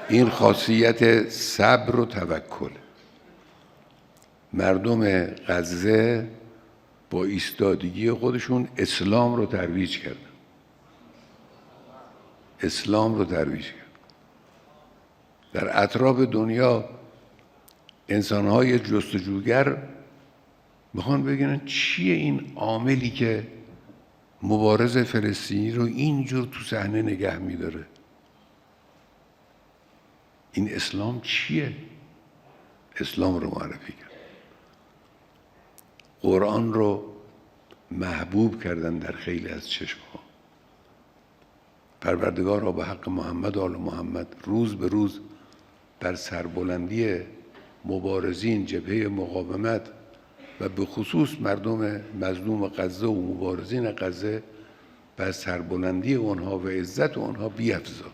این خاصیت صبر و توکل. مردم غزه با ایستادگی خودشون اسلام رو ترویج کردن. اسلام رو ترویج کردن. در اطراف دنیا انسان‌های جستجوگر میخوان بگن چیه این عاملی که مبارز فلسطینی رو اینجور تو صحنه نگه میداره؟ این اسلام چیه؟ اسلام رو معرفی کرد. قرآن رو محبوب کردن در خیلی از چشم‌ها. پروردگار را به حق محمد و آل محمد روز به روز بر سربلندی مبارزین جبهه مقاومت و به خصوص مردم مظلوم غزه و مبارزین غزه بر سربلندی اونها و عزت اونها بیفزا.